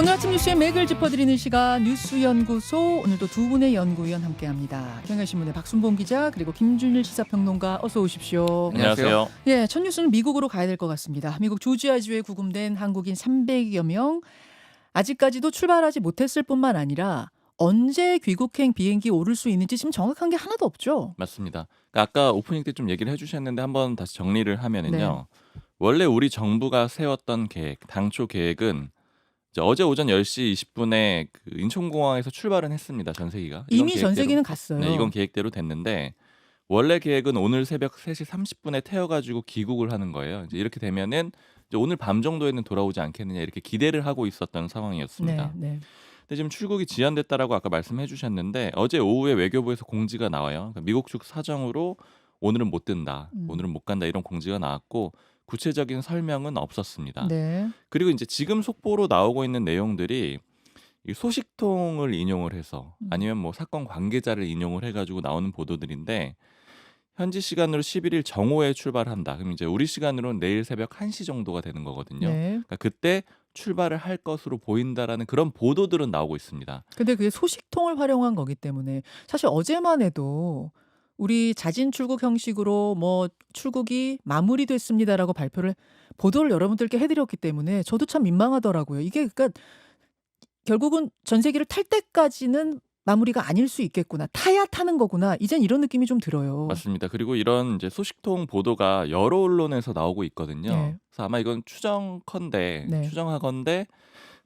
오늘 아침 뉴스의 맥을 짚어드리는 시간 뉴스연구소, 오늘도 두 분의 연구위원 함께합니다. 경향신문의 박순봉 기자 그리고 김준일 시사평론가, 어서 오십시오. 안녕하세요. 예, 첫 뉴스는 미국으로 가야 될 것 같습니다. 미국 조지아주에 구금된 한국인 300여 명, 아직까지도 출발하지 못했을 뿐만 아니라 언제 귀국행 비행기 오를 수 있는지 지금 정확한 게 하나도 없죠. 맞습니다. 그러니까 아까 오프닝 때 좀 얘기를 해주셨는데 한번 다시 정리를 하면은요. 네. 원래 우리 정부가 세웠던 계획, 당초 계획은 이제 어제 오전 10시 20분에 그 인천공항에서 출발은 했습니다. 전세기가. 이미 전세기는 갔어요. 네, 이건 계획대로 됐는데 원래 계획은 오늘 새벽 3시 30분에 태워가지고 귀국을 하는 거예요. 이제 이렇게 되면은 이제 오늘 밤 정도에는 돌아오지 않겠느냐 이렇게 기대를 하고 있었던 상황이었습니다. 네. 근데 지금 출국이 지연됐다라고 아까 말씀해 주셨는데 어제 오후에 외교부에서 공지가 나와요. 그러니까 미국 측 사정으로 오늘은 못 뜬다, 오늘은 못 간다 이런 공지가 나왔고 구체적인 설명은 없었습니다. 네. 그리고 이제 지금 속보로 나오고 있는 내용들이 이 소식통을 인용을 해서 아니면 뭐 사건 관계자를 인용을 해가지고 나오는 보도들인데 현지 시간으로 11일 정오에 출발한다. 그럼 이제 우리 시간으로는 내일 새벽 1시 정도가 되는 거거든요. 네. 그러니까 그때 출발을 할 것으로 보인다라는 그런 보도들은 나오고 있습니다. 근데 그게 소식통을 활용한 거기 때문에 사실 어제만 해도 우리 자진 출국 형식으로 뭐 출국이 마무리됐습니다라고 보도를 여러분들께 해드렸기 때문에 저도 참 민망하더라고요. 이게 그러니까 결국은 전세기를 탈 때까지는 마무리가 아닐 수 있겠구나. 타야 타는 거구나. 이젠 이런 느낌이 좀 들어요. 맞습니다. 그리고 이런 이제 소식통 보도가 여러 언론에서 나오고 있거든요. 네. 그래서 아마 이건 네. 추정하건대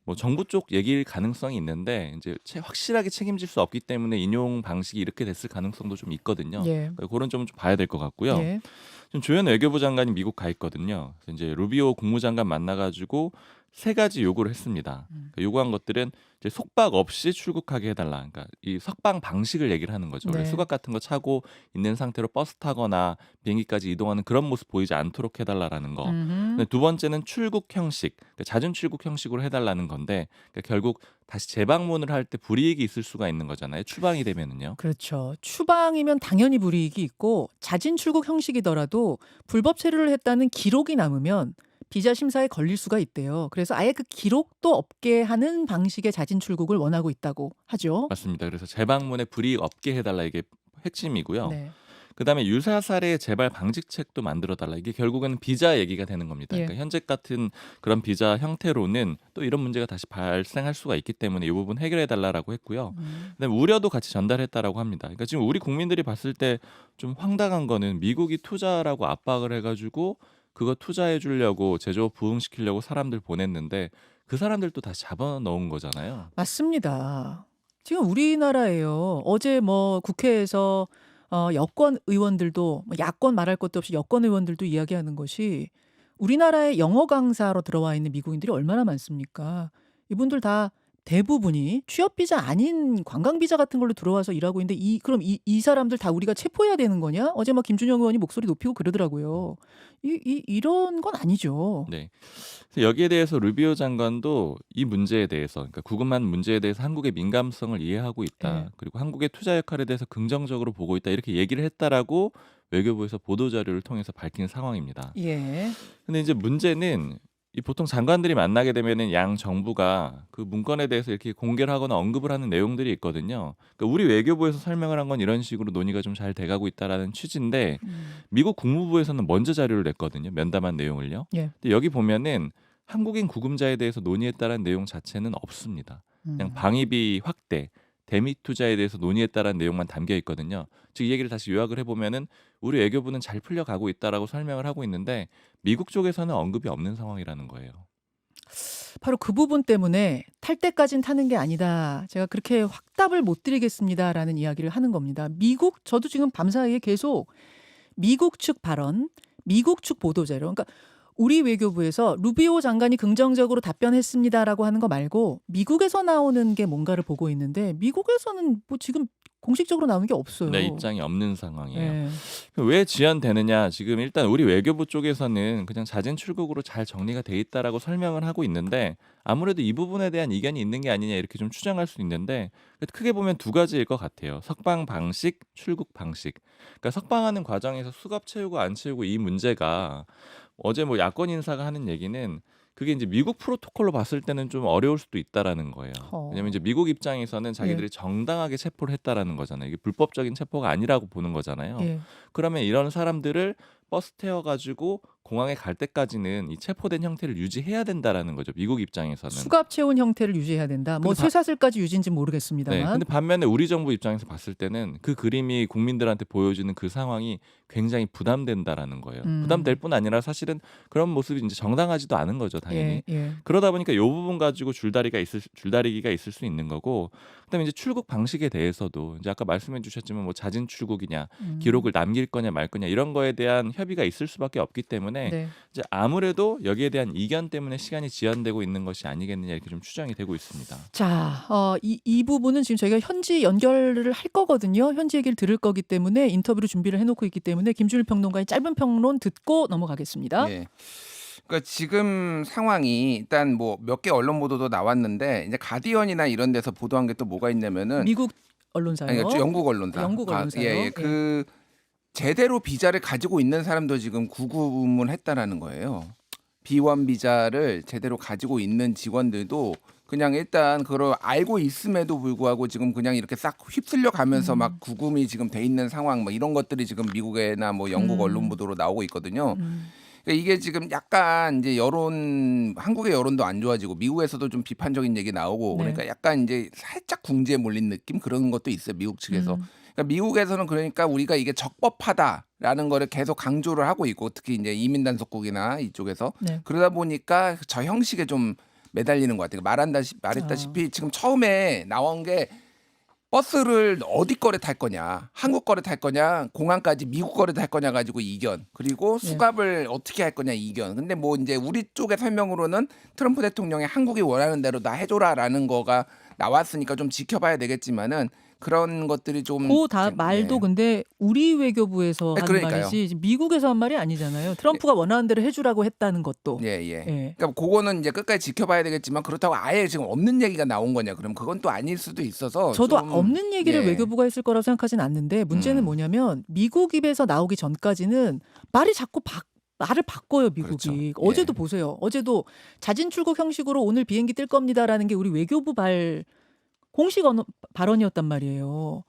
뭐 정부 쪽 얘기일 가능성이 있는데 이제 확실하게 책임질 수 없기 때문에 인용 방식이 이렇게 됐을 가능성도 좀 있거든요. 예. 그러니까 그런 점은 좀 봐야 될 것 같고요. 예. 지금 조현 외교부 장관이 미국 가 있거든요. 그래서 이제 루비오 국무장관 만나가지고 세 가지 요구를 했습니다. 그 요구한 것들은 이제 속박 없이 출국하게 해달라. 그러니까 이 석방 방식을 얘기를 하는 거죠. 원래 네. 수갑 같은 거 차고 있는 상태로 버스 타거나 비행기까지 이동하는 그런 모습 보이지 않도록 해달라라는 거. 근데 두 번째는 출국 형식, 그러니까 잦은 출국 형식으로 해달라는 건데, 그러니까 결국 다시 재방문을 할 때 불이익이 있을 수가 있는 거잖아요. 추방이 되면은요. 그렇죠. 추방이면 당연히 불이익이 있고 자진 출국 형식이더라도 불법 체류를 했다는 기록이 남으면 비자 심사에 걸릴 수가 있대요. 그래서 아예 그 기록도 없게 하는 방식의 자진 출국을 원하고 있다고 하죠. 맞습니다. 그래서 재방문에 불이익 없게 해달라 이게 핵심이고요. 네. 그다음에 유사 사례 재발 방지책도 만들어 달라. 이게 결국은 비자 얘기가 되는 겁니다. 예. 그러니까 현재 같은 그런 비자 형태로는 또 이런 문제가 다시 발생할 수가 있기 때문에 이 부분 해결해 달라라고 했고요. 그다음에 우려도 같이 전달했다라고 합니다. 그러니까 지금 우리 국민들이 봤을 때 좀 황당한 거는 미국이 투자라고 압박을 해가지고 그거 투자해 주려고 제조업 부흥시키려고 사람들 보냈는데 그 사람들도 다시 잡아넣은 거잖아요. 맞습니다. 지금 우리나라에요. 어제 뭐 국회에서 여권 의원들도 뭐 야권 말할 것도 없이 여권 의원들도 이야기하는 것이 우리나라에 영어 강사로 들어와 있는 미국인들이 얼마나 많습니까? 이분들 다 대부분이 취업 비자 아닌 관광 비자 같은 걸로 들어와서 일하고 있는데 그럼 이 사람들 다 우리가 체포해야 되는 거냐? 어제 막 김준영 의원이 목소리 높이고 그러더라고요. 이런 건 아니죠. 네. 그래서 여기에 대해서 루비오 장관도 이 문제에 대해서, 그러니까 구금한 문제에 대해서 한국의 민감성을 이해하고 있다. 예. 그리고 한국의 투자 역할에 대해서 긍정적으로 보고 있다. 이렇게 얘기를 했다라고 외교부에서 보도 자료를 통해서 밝힌 상황입니다. 예. 근데 이제 문제는 이 보통 장관들이 만나게 되면은 양 정부가 그 문건에 대해서 이렇게 공개를 하거나 언급을 하는 내용들이 있거든요. 그러니까 우리 외교부에서 설명을 한 건 이런 식으로 논의가 좀 잘 돼가고 있다라는 취지인데 미국 국무부에서는 먼저 자료를 냈거든요. 면담한 내용을요. 예. 근데 여기 보면은 한국인 구금자에 대해서 논의했다라는 내용 자체는 없습니다. 그냥 방위비 확대, 대미 투자에 대해서 논의했다라는 내용만 담겨 있거든요. 즉 이 얘기를 다시 요약을 해보면은 우리 외교부는 잘 풀려가고 있다라고 설명을 하고 있는데 미국 쪽에서는 언급이 없는 상황이라는 거예요. 바로 그 부분 때문에 탈 때까진 타는 게 아니다. 제가 그렇게 확답을 못 드리겠습니다라는 이야기를 하는 겁니다. 저도 지금 밤사이에 계속 미국 측 발언, 미국 측 보도 자료, 그러니까 우리 외교부에서 루비오 장관이 긍정적으로 답변했습니다라고 하는 거 말고 미국에서 나오는 게 뭔가를 보고 있는데 미국에서는 뭐 지금 공식적으로 나오는 게 없어요. 네, 입장이 없는 상황이에요. 예. 왜 지연되느냐? 지금 일단 우리 외교부 쪽에서는 그냥 자진 출국으로 잘 정리가 돼 있다라고 설명을 하고 있는데 아무래도 이 부분에 대한 이견이 있는 게 아니냐 이렇게 좀 추정할 수 있는데 크게 보면 두 가지일 것 같아요. 석방 방식, 출국 방식. 그러니까 석방하는 과정에서 수갑 채우고 안 채우고 이 문제가 어제 뭐 야권 인사가 하는 얘기는 그게 이제 미국 프로토콜로 봤을 때는 좀 어려울 수도 있다라는 거예요. 왜냐면 이제 미국 입장에서는 예. 자기들이 정당하게 체포를 했다라는 거잖아요. 이게 불법적인 체포가 아니라고 보는 거잖아요. 예. 그러면 이런 사람들을 버스 태워가지고 공항에 갈 때까지는 이 체포된 형태를 유지해야 된다라는 거죠. 미국 입장에서는. 수갑 채운 형태를 유지해야 된다. 뭐 근데 쇠사슬까지 유지인지 네, 모르겠습니다만. 근데 반면에 우리 정부 입장에서 봤을 때는 그 그림이 국민들한테 보여주는 그 상황이 굉장히 부담된다라는 거예요. 부담될 뿐 아니라 사실은 그런 모습이 이제 정당하지도 않은 거죠, 당연히. 예, 예. 그러다 보니까 이 부분 가지고 줄다리기가 있을 수 있는 거고, 그다음에 이제 출국 방식에 대해서도 이제 아까 말씀해주셨지만 뭐 자진 출국이냐, 기록을 남길 거냐 말 거냐 이런 거에 대한 협의가 있을 수밖에 없기 때문에 네. 이제 아무래도 여기에 대한 이견 때문에 시간이 지연되고 있는 것이 아니겠느냐 이렇게 좀 추정이 되고 있습니다. 자, 이 부분은 지금 저희가 현지 연결을 할 거거든요. 현지 얘기를 들을 거기 때문에 인터뷰를 준비를 해놓고 있기 때문에 김준일 평론가의 짧은 평론 듣고 넘어가겠습니다. 예. 그러니까 지금 상황이 일단 뭐 몇 개 언론 보도도 나왔는데 이제 가디언이나 이런 데서 보도한 게 또 뭐가 있냐면은 미국 언론사요. 아니, 그러니까 영국 언론사. 영국 언론사요. 예, 예. 예. 그 제대로 비자를 가지고 있는 사람도 지금 구구문했다라는 거예요. B1 비자를 제대로 가지고 있는 직원들도 그냥 일단 그걸 알고 있음에도 불구하고 지금 그냥 이렇게 싹 휩쓸려 가면서 막 구금이 지금 돼 있는 상황 뭐 이런 것들이 지금 미국이나 뭐 영국 언론 보도로 나오고 있거든요. 그러니까 이게 지금 약간 이제 한국의 여론도 안 좋아지고 미국에서도 좀 비판적인 얘기 나오고 네. 그러니까 약간 이제 살짝 궁지에 몰린 느낌 그런 것도 있어요. 미국 측에서. 그러니까 미국에서는 그러니까 우리가 이게 적법하다라는 거를 계속 강조를 하고 있고 특히 이제 이민 단속국이나 이쪽에서 네. 그러다 보니까 저 형식에 좀 매달리는 것 같아요. 말했다시피 지금 처음에 나온 게 버스를 어디 거를 탈 거냐, 한국 거를 탈 거냐, 공항까지 미국 거를 탈 거냐 가지고 이견, 그리고 네. 수갑을 어떻게 할 거냐 이견. 근데 뭐 이제 우리 쪽의 설명으로는 트럼프 대통령이 한국이 원하는 대로 다 해줘라라는 거가 나왔으니까 좀 지켜봐야 되겠지만은 그런 것들이 좀 다 말도 예. 근데 우리 외교부에서 네, 한 그러니까요. 말이지 미국에서 한 말이 아니잖아요. 트럼프가 원하는 대로 해주라고 했다는 것도. 예, 예. 예. 그러니까 그거는 이제 끝까지 지켜봐야 되겠지만 그렇다고 아예 지금 없는 얘기가 나온 거냐? 그럼 그건 또 아닐 수도 있어서 저도 좀, 없는 얘기를 예. 외교부가 했을 거라고 생각하진 않는데 문제는 뭐냐면 미국 입에서 나오기 전까지는 말이 자꾸 말을 바꿔요 미국이. 그렇죠. 어제도 예. 보세요. 어제도 자진 출국 형식으로 오늘 비행기 뜰 겁니다라는 게 우리 외교부 공식 발언이었단 말이에요.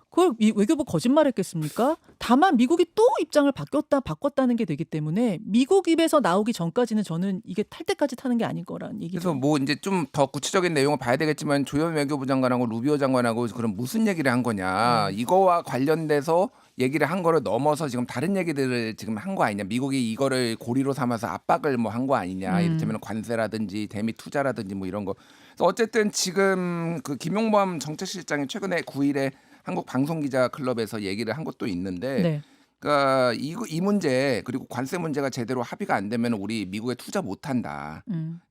그걸 외교부 거짓말했겠습니까? 다만 미국이 또 입장을 바꿨다는 게 되기 때문에 미국 입에서 나오기 전까지는 저는 이게 탈 때까지 타는 게 아닐 거란 얘기죠. 그래서 뭐 이제 좀 더 구체적인 내용을 봐야 되겠지만 조현 외교부 장관하고 루비오 장관하고 그럼 무슨 얘기를 한 거냐 이거와 관련돼서 얘기를 한 거를 넘어서 지금 다른 얘기들을 지금 한 거 아니냐 미국이 이거를 고리로 삼아서 압박을 뭐 한 거 아니냐 이를테면 관세라든지 대미 투자라든지 뭐 이런 거. 그래서 어쨌든 지금 그 김용범 정책실장이 최근에 9일에 한국 방송기자 클럽에서 얘기를 한 것도 있는데 네. 그러니까 이 문제 그리고 관세 문제가 제대로 합의가 안 되면 우리 미국에 투자 못 한다.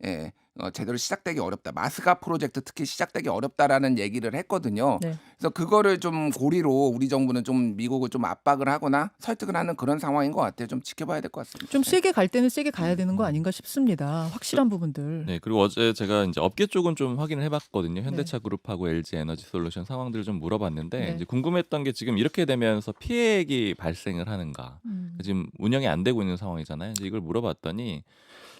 예. 제대로 시작되기 어렵다. 마스가 프로젝트 특히 시작되기 어렵다라는 얘기를 했거든요. 네. 그래서 그거를 좀 고리로 우리 정부는 좀 미국을 좀 압박을 하거나 설득을 하는 그런 상황인 것 같아요. 좀 지켜봐야 될 것 같습니다. 좀 세게 갈 때는 세게 가야 되는 거 아닌가 싶습니다. 확실한 부분들. 네, 그리고 어제 제가 이제 업계 쪽은 좀 확인을 해봤거든요. 현대차 그룹하고 LG 에너지 솔루션 상황들을 좀 물어봤는데 네. 이제 궁금했던 게 지금 이렇게 되면서 피해액이 발생을 하는가? 지금 운영이 안 되고 있는 상황이잖아요. 이제 이걸 물어봤더니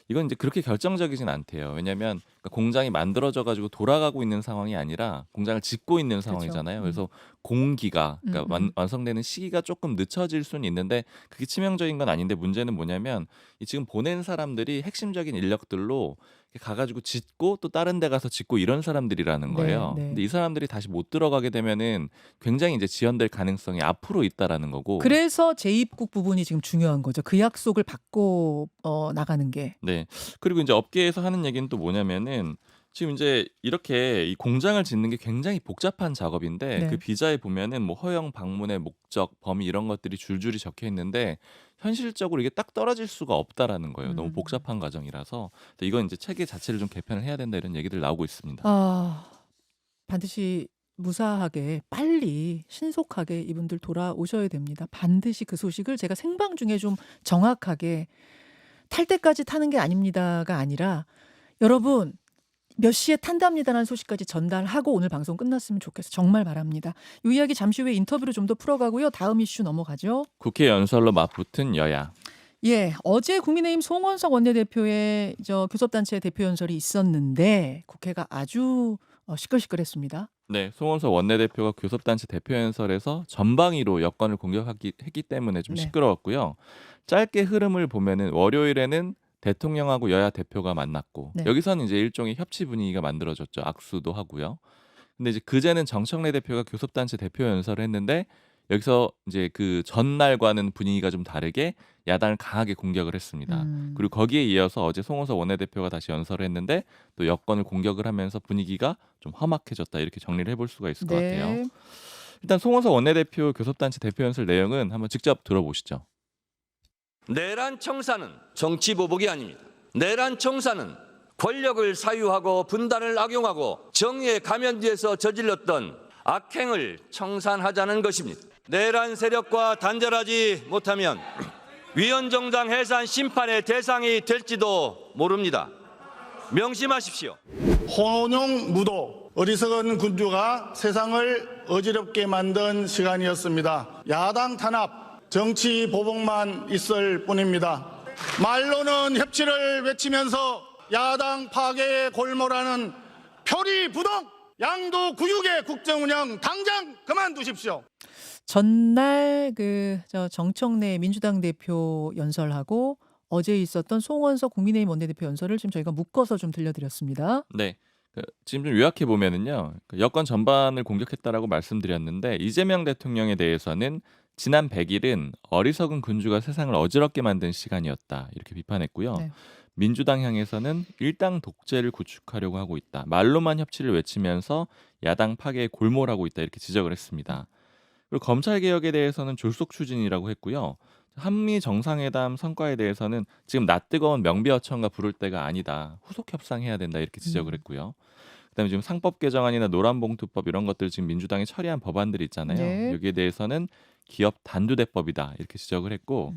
이건 이제 그렇게 결정적이진 않대요. 왜냐하면 공장이 만들어져 가지고 돌아가고 있는 상황이 아니라 공장을 짓고 있는 상황이잖아요. 그래서 공기가 그러니까 완성되는 시기가 조금 늦춰질 수는 있는데 그게 치명적인 건 아닌데 문제는 뭐냐면 이 지금 보낸 사람들이 핵심적인 인력들로 가가지고 짓고 또 다른 데 가서 짓고 이런 사람들이라는 거예요. 네, 네. 근데 이 사람들이 다시 못 들어가게 되면은 굉장히 이제 지연될 가능성이 앞으로 있다라는 거고. 그래서 재입국 부분이 지금 중요한 거죠. 그 약속을 받고 나가는 게. 네. 그리고 이제 업계에서 하는 얘기는 또 뭐냐면은 지금 이제 이렇게 이 공장을 짓는 게 굉장히 복잡한 작업인데 네. 그 비자에 보면은 뭐 허용 방문의 목적, 범위 이런 것들이 줄줄이 적혀 있는데 현실적으로 이게 딱 떨어질 수가 없다라는 거예요. 너무 복잡한 과정이라서 이건 이제 체계 자체를 좀 개편을 해야 된다 이런 얘기들 나오고 있습니다. 반드시 무사하게 빨리 신속하게 이분들 돌아오셔야 됩니다. 반드시 그 소식을 제가 생방 중에 좀 정확하게 탈 때까지 타는 게 아닙니다가 아니라 여러분 몇 시에 탄답니다라는 소식까지 전달하고 오늘 방송 끝났으면 좋겠어요. 정말 바랍니다. 이 이야기 잠시 후에 인터뷰로 좀 더 풀어가고요. 다음 이슈 넘어가죠. 국회 연설로 맞붙은 여야. 예, 어제 국민의힘 송원석 원내대표의 교섭단체 대표 연설이 있었는데 국회가 아주 시끌시끌했습니다. 네, 송원석 원내대표가 교섭단체 대표 연설에서 전방위로 여권을 했기 때문에 좀 네. 시끄러웠고요. 짧게 흐름을 보면은 월요일에는 대통령하고 여야 대표가 만났고 네. 여기서는 이제 일종의 협치 분위기가 만들어졌죠. 악수도 하고요. 근데 이제 그제는 정청래 대표가 교섭단체 대표 연설을 했는데 여기서 이제 그 전날과는 분위기가 좀 다르게 야당을 강하게 공격을 했습니다. 그리고 거기에 이어서 어제 송원석 원내대표가 다시 연설을 했는데 또 여권을 공격을 하면서 분위기가 좀 험악해졌다 이렇게 정리를 해볼 수가 있을 것 같아요. 네. 일단 송원석 원내대표 교섭단체 대표 연설 내용은 한번 직접 들어보시죠. 내란 청사는 정치 보복이 아닙니다. 내란 청사는 권력을 사유하고 분단을 악용하고 정의의 가면뒤에서 저질렀던 악행을 청산하자는 것입니다. 내란 세력과 단절하지 못하면 위헌정당 해산 심판의 대상이 될지도 모릅니다. 명심하십시오. 홍원용 무도 어리석은 군주가 세상을 어지럽게 만든 시간이었습니다. 야당 탄압, 정치 보복만 있을 뿐입니다. 말로는 협치를 외치면서 야당 파괴에 골몰하는 표리부동 양도구육의 국정운영 당장 그만두십시오. 전날 정청래 민주당 대표 연설하고 어제 있었던 송원석 국민의힘 원내대표 연설을 지금 저희가 묶어서 좀 들려드렸습니다. 네. 지금 좀 요약해 보면은요. 여권 전반을 공격했다라고 말씀드렸는데 이재명 대통령에 대해서는 지난 100일은 어리석은 군주가 세상을 어지럽게 만든 시간이었다. 이렇게 비판했고요. 네. 민주당 향해서는 일당 독재를 구축하려고 하고 있다. 말로만 협치를 외치면서 야당 파괴에 골몰하고 있다. 이렇게 지적을 했습니다. 그리고 검찰 개혁에 대해서는 졸속 추진이라고 했고요. 한미 정상회담 성과에 대해서는 지금 낯뜨거운 명배어천가 부를 때가 아니다. 후속 협상해야 된다. 이렇게 지적을 했고요. 그다음에 지금 상법 개정안이나 노란봉투법 이런 것들 지금 민주당이 처리한 법안들이 있잖아요. 네. 여기에 대해서는 기업 단두대법이다. 이렇게 지적을 했고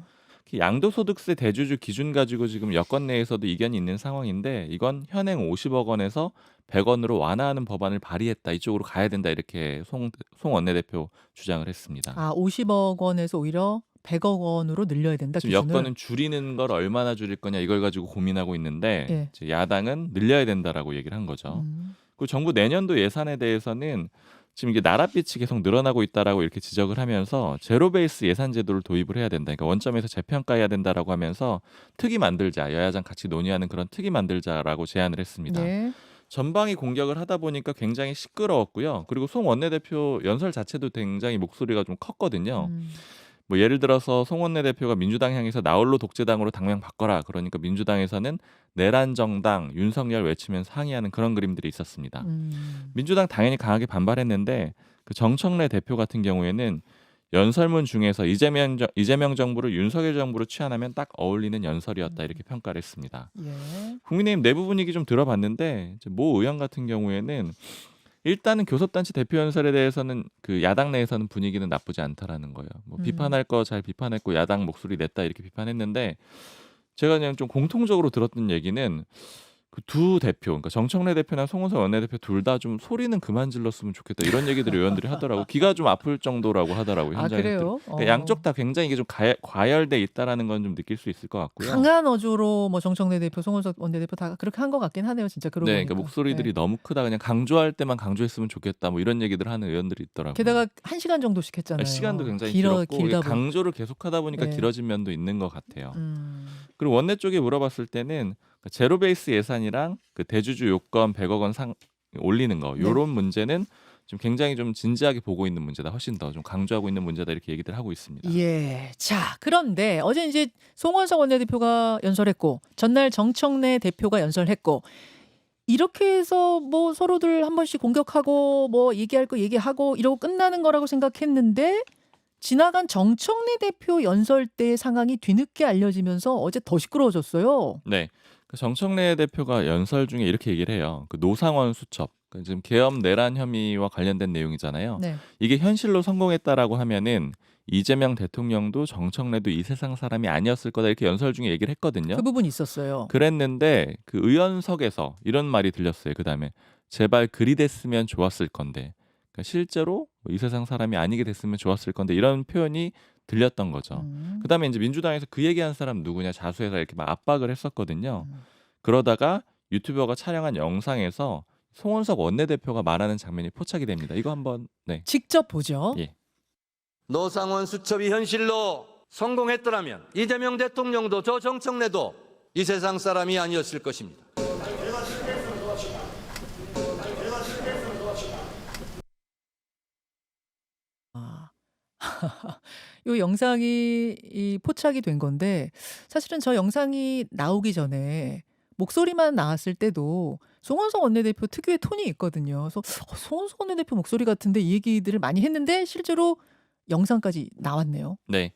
양도소득세 대주주 기준 가지고 지금 여권 내에서도 이견이 있는 상황인데 이건 현행 50억 원에서 100원으로 완화하는 법안을 발의했다. 이쪽으로 가야 된다. 이렇게 송 원내대표 주장을 했습니다. 50억 원에서 오히려 100억 원으로 늘려야 된다. 지금 기준을. 여권은 줄이는 걸 얼마나 줄일 거냐 이걸 가지고 고민하고 있는데 예. 이제 야당은 늘려야 된다라고 얘기를 한 거죠. 음. 그리고 정부 내년도 예산에 대해서는 지금 이게 나랏빛이 계속 늘어나고 있다라고 이렇게 지적을 하면서 제로 베이스 예산 제도를 도입을 해야 된다. 그러니까 원점에서 재평가해야 된다라고 하면서 특위 만들자. 여야장 같이 논의하는 그런 특위 만들자라고 제안을 했습니다. 네. 전방위 공격을 하다 보니까 굉장히 시끄러웠고요. 그리고 송 원내대표 연설 자체도 굉장히 목소리가 좀 컸거든요. 뭐 예를 들어서 송 원내대표가 민주당 향해서 나홀로 독재당으로 당명 바꿔라. 그러니까 민주당에서는 내란 정당 윤석열 외치면서 항의하는 그런 그림들이 있었습니다. 민주당 당연히 강하게 반발했는데 그 정청래 대표 같은 경우에는 연설문 중에서 이재명 정부를 윤석열 정부로 취한하면 딱 어울리는 연설이었다 이렇게 평가를 했습니다. 예. 국민의힘 내부 분위기 좀 들어봤는데 이제 모 의원 같은 경우에는 일단은 교섭단체 대표 연설에 대해서는 그 야당 내에서는 분위기는 나쁘지 않다라는 거예요. 뭐 비판할 거 잘 비판했고 야당 목소리 냈다 이렇게 비판했는데 제가 그냥 좀 공통적으로 들었던 얘기는 그 두 대표, 그러니까 정청래 대표나 송원석 원내대표 둘 다 좀 소리는 그만 질렀으면 좋겠다 이런 얘기들을 의원들이 하더라고. 귀가 좀 아플 정도라고 하더라고요. 현장에. 그래요? 그러니까 양쪽 다 굉장히 이게 좀 과열돼 있다라는 건 좀 느낄 수 있을 것 같고요. 강한 어조로 뭐 정청래 대표, 송원석 원내대표 다 그렇게 한 것 같긴 하네요. 진짜 그러고 네, 보니까. 그러니까 목소리들이 너무 크다. 그냥 강조할 때만 강조했으면 좋겠다. 뭐 이런 얘기들 하는 의원들이 있더라고요. 게다가 1시간 정도씩 했잖아요. 시간도 굉장히 길다 길었고 이게 보니. 강조를 계속하다 보니까 네. 길어진 면도 있는 것 같아요. 음. 그리고 원내 쪽에 물어봤을 때는 제로 베이스 예산이랑 그 대주주 요건 100억 원 올리는 거 요런 문제는 좀 굉장히 좀 진지하게 보고 있는 문제다. 훨씬 더 좀 강조하고 있는 문제다. 이렇게 얘기들 하고 있습니다. 예. 자, 그런데 어제 이제 송원석 원내대표가 연설했고 전날 정청래 대표가 연설했고 이렇게 해서 뭐 서로들 한 번씩 공격하고 뭐 얘기할 거 얘기하고 이러고 끝나는 거라고 생각했는데 지나간 정청래 대표 연설 때 상황이 뒤늦게 알려지면서 어제 더 시끄러워졌어요. 네. 그 정청래 대표가 연설 중에 이렇게 얘기를 해요. 그 노상원 수첩. 그 지금 계엄 내란 혐의와 관련된 내용이잖아요. 네. 이게 현실로 성공했다라고 하면은 이재명 대통령도 정청래도 이 세상 사람이 아니었을 거다 이렇게 연설 중에 얘기를 했거든요. 그 부분 있었어요. 그랬는데 그 의원석에서 이런 말이 들렸어요. 그다음에 제발 그리 됐으면 좋았을 건데. 그러니까 실제로 이 세상 사람이 아니게 됐으면 좋았을 건데 이런 표현이 들렸던 거죠. 그다음에 이제 민주당에서 그 얘기한 사람 누구냐 자수해서 이렇게 막 압박을 했었거든요. 그러다가 유튜버가 촬영한 영상에서 송원석 원내대표가 말하는 장면이 포착이 됩니다. 이거 한번 네. 직접 보죠. 예. 노상원 수첩이 현실로 성공했더라면 이재명 대통령도 저 정청래도 이 세상 사람이 아니었을 것입니다. 아. 요 영상이 이 포착이 된 건데 사실은 저 영상이 나오기 전에 목소리만 나왔을 때도 송원석 원내대표 특유의 톤이 있거든요. 그래서 송원석 원내대표 목소리 같은데 이 얘기들을 많이 했는데 실제로 영상까지 나왔네요. 네.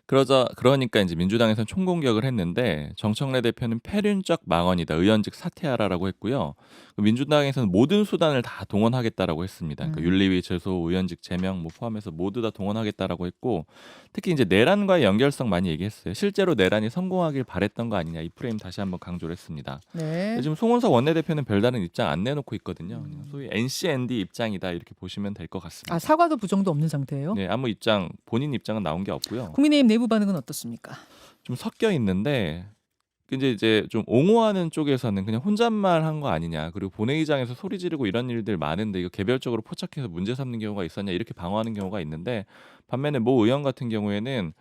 그러니까 이제 민주당에서는 총공격을 했는데 정청래 대표는 패륜적 망언이다. 의원직 사퇴하라라고 했고요. 민주당에서는 모든 수단을 다 동원하겠다라고 했습니다. 그러니까 윤리위 제소, 의원직 제명 뭐 포함해서 모두 다 동원하겠다라고 했고 특히 이제 내란과의 연결성 많이 얘기했어요. 실제로 내란이 성공하길 바랬던 거 아니냐 이 프레임 다시 한번 강조를 했습니다. 네. 지금 송원석 원내대표는 별다른 입장 안 내놓고 있거든요. 소위 NCND 입장이다 이렇게 보시면 될 것 같습니다. 아 사과도 부정도 없는 상태예요. 네, 아무 본인 입장은 나온 게 없고요. 국민의힘 내부 반응은 어떻습니까? 좀 섞여 있는데 이제 좀 옹호하는 쪽에서는 그냥 혼잣말 한 거 아니냐 그리고 본회의장에서 소리 지르고 이런 일들 많은데 이거 개별적으로 포착해서 문제 삼는 경우가 있었냐 이렇게 방어하는 경우가 있는데 반면에 모 의원 같은 경우에는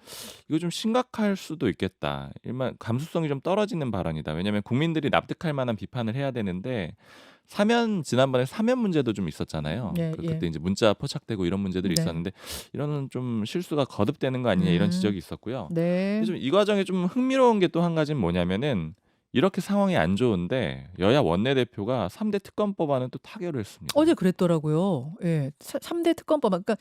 이거 좀 심각할 수도 있겠다. 일반 감수성이 좀 떨어지는 발언이다. 왜냐하면 국민들이 납득할 만한 비판을 해야 되는데 지난번에 사면 문제도 좀 있었잖아요. 예, 그때 예. 이제 문자 포착되고 이런 문제들이 네. 있었는데 이런 좀 실수가 거듭되는 거 아니냐 이런 지적이 있었고요. 네. 좀 이 과정에 좀 흥미로운 게 또 한 가지는 뭐냐면은 이렇게 상황이 안 좋은데 여야 원내대표가 3대 특검법안은 또 타결을 했습니다. 어제 그랬더라고요. 예. 3대 특검법 그러니까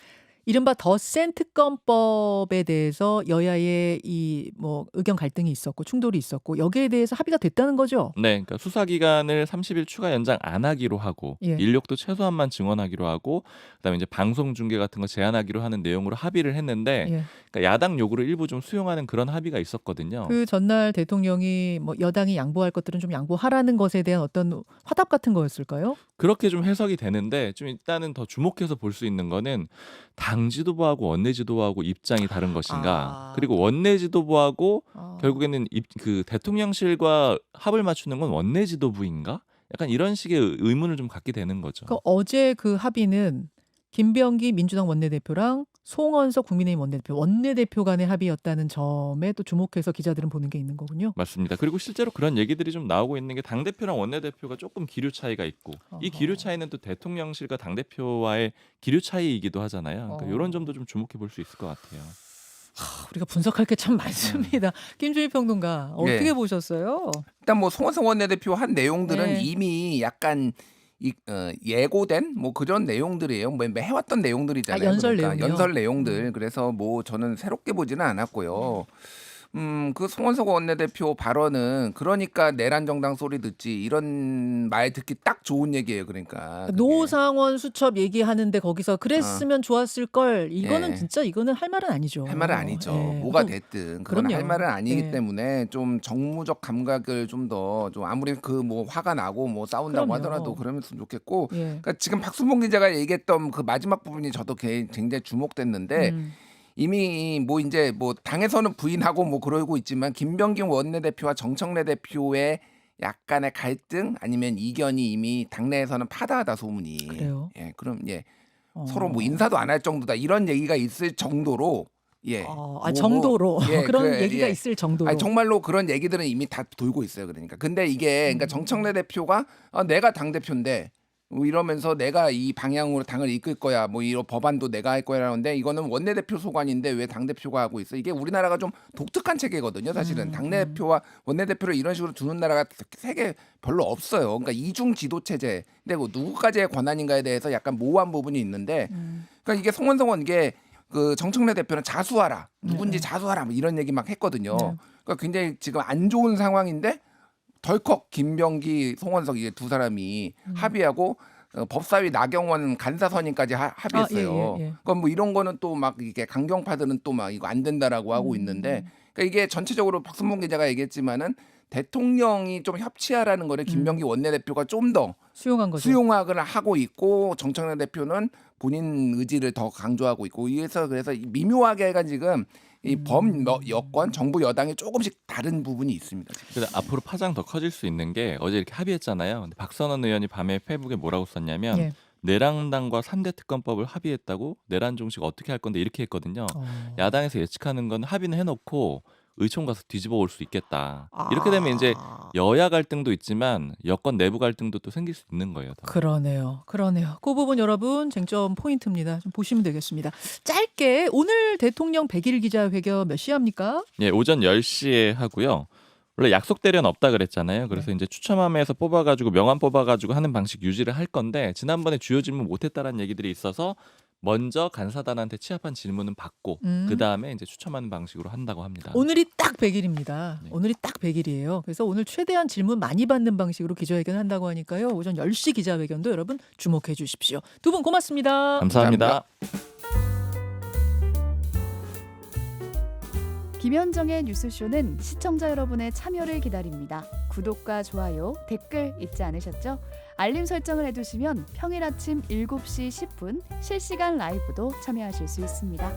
이른바 더 센 특검법에 대해서 여야의 이 뭐 의견 갈등이 있었고 충돌이 있었고 여기에 대해서 합의가 됐다는 거죠. 네, 그러니까 수사 기간을 30일 추가 연장 안 하기로 하고 예. 인력도 최소한만 증원하기로 하고 그다음에 이제 방송 중계 같은 거 제한하기로 하는 내용으로 합의를 했는데 예. 그러니까 야당 요구를 일부 좀 수용하는 그런 합의가 있었거든요. 그 전날 대통령이 뭐 여당이 양보할 것들은 좀 양보하라는 것에 대한 어떤 화답 같은 거였을까요? 그렇게 좀 해석이 되는데 좀 일단은 더 주목해서 볼 수 있는 거는 당 지도부하고 원내 지도부하고 입장이 다른 것인가 그리고 원내 지도부하고 결국에는 그 대통령실과 합을 맞추는 건 원내 지도부인가? 약간 이런 식의 의문을 좀 갖게 되는 거죠. 그 어제 그 합의는 김병기 민주당 원내대표랑 송원석 국민의힘 원내대표 간의 합의였다는 점에 또 주목해서 기자들은 보는 게 있는 거군요. 맞습니다. 그리고 실제로 그런 얘기들이 좀 나오고 있는 게 당대표랑 원내대표가 조금 기류 차이가 있고 이 기류 차이는 또 대통령실과 당대표와의 기류 차이이기도 하잖아요. 그러니까 이런 점도 좀 주목해 볼 수 있을 것 같아요. 우리가 분석할 게 참 많습니다. 김준일 평론가 어떻게 네. 보셨어요? 일단 뭐 송원석 원내대표 한 내용들은 네. 이미 약간 예고된 뭐 그런 내용들이에요. 뭐 해왔던 내용들이잖아요. 연설 그러니까 내용이요? 연설 내용들. 그래서 뭐 저는 새롭게 보지는 않았고요. 그 송원석 원내대표 발언은 그러니까 내란 정당 소리 듣지 이런 말 듣기 딱 좋은 얘기예요. 그러니까 그게. 노상원 수첩 얘기하는데 거기서 그랬으면 좋았을 걸 이거는 예. 진짜 이거는 할 말은 아니죠. 할 말은 아니죠. 예. 뭐가 또 됐든 그건 그럼요. 할 말은 아니기 예. 때문에 좀 정무적 감각을 좀 더 좀 아무리 그 뭐 화가 나고 뭐 싸운다고 그럼요. 하더라도 그러면 좋겠고. 예. 그러니까 지금 박순봉 기자가 얘기했던 그 마지막 부분이 저도 굉장히 주목됐는데 이미 뭐 이제 뭐 당에서는 부인하고 뭐 그러고 있지만 김병기 원내대표와 정청래 대표의 약간의 갈등 아니면 이견이 이미 당내에서는 파다하다 소문이. 그래요? 예, 그럼 어. 서로 뭐 인사도 안 할 정도다 이런 얘기가 있을 정도로 정도로 그런 그래, 얘기가 있을 정도로. 아니, 정말로 그런 얘기들은 이미 다 돌고 있어요. 그러니까 근데 이게 그러니까 정청래 대표가 내가 당 대표인데 뭐 이러면서 내가 이 방향으로 당을 이끌 거야. 뭐 이런 법안도 내가 할 거야라는데 이거는 원내대표 소관인데 왜 당대표가 하고 있어? 이게 우리나라가 좀 독특한 체계거든요. 사실은 당대표와 원내대표를 이런 식으로 두는 나라가 세계 별로 없어요. 그러니까 이중 지도 체제. 근데 뭐 누구까지의 권한인가에 대해서 약간 모호한 부분이 있는데 그러니까 이게 송원석 이게 그 정청래 대표는 자수하라. 누군지 자수하라. 뭐 이런 얘기 막 했거든요. 그러니까 굉장히 지금 안 좋은 상황인데 덜컥 김병기, 송원석 이게 두 사람이 합의하고 법사위 나경원 간사 선임까지 합의했어요. 예. 그럼 뭐 이런 거는 또 막 이게 강경파들은 또 막 이거 안 된다라고 하고 있는데 그러니까 이게 전체적으로 박순봉 기자가 얘기했지만은 대통령이 좀 협치하라는 거를 김병기 원내대표가 좀 더 수용한 거죠. 수용학을 하고 있고 정청래 대표는 본인 의지를 더 강조하고 있고 그래서 미묘하게 지금 이 여권 정부 여당이 조금씩 다른 부분이 있습니다. 지금. 그래서 앞으로 파장 더 커질 수 있는 게 어제 이렇게 합의했잖아요. 근데 박선원 의원이 밤에 페이북에 뭐라고 썼냐면 예. 내란당과 3대 특검법을 합의했다고 내란 종식 어떻게 할 건데 이렇게 했거든요. 야당에서 예측하는 건 합의는 해놓고 의총 가서 뒤집어 올 수 있겠다. 이렇게 되면 이제 여야 갈등도 있지만 여권 내부 갈등도 또 생길 수 있는 거예요. 더. 그러네요. 그 부분 여러분 쟁점 포인트입니다. 좀 보시면 되겠습니다. 짧게 오늘 대통령 100일 기자회견 몇 시에 합니까? 예, 오전 10시에 하고요. 원래 약속대련 없다 그랬잖아요. 그래서 이제 추첨함에서 뽑아가지고 명함 뽑아가지고 하는 방식 유지를 할 건데 지난번에 주요 질문 못했다라는 얘기들이 있어서 먼저 간사단한테 취합한 질문은 받고 그 다음에 이제 추첨하는 방식으로 한다고 합니다. 오늘이 딱 100일입니다. 네. 오늘이 딱 100일이에요. 그래서 오늘 최대한 질문 많이 받는 방식으로 기자회견 한다고 하니까요. 오전 10시 기자회견도 여러분 주목해 주십시오. 두 분 고맙습니다. 감사합니다. 김현정의 뉴스쇼는 시청자 여러분의 참여를 기다립니다. 구독과 좋아요, 댓글 잊지 않으셨죠? 알림 설정을 해두시면 평일 아침 7시 10분 실시간 라이브도 참여하실 수 있습니다.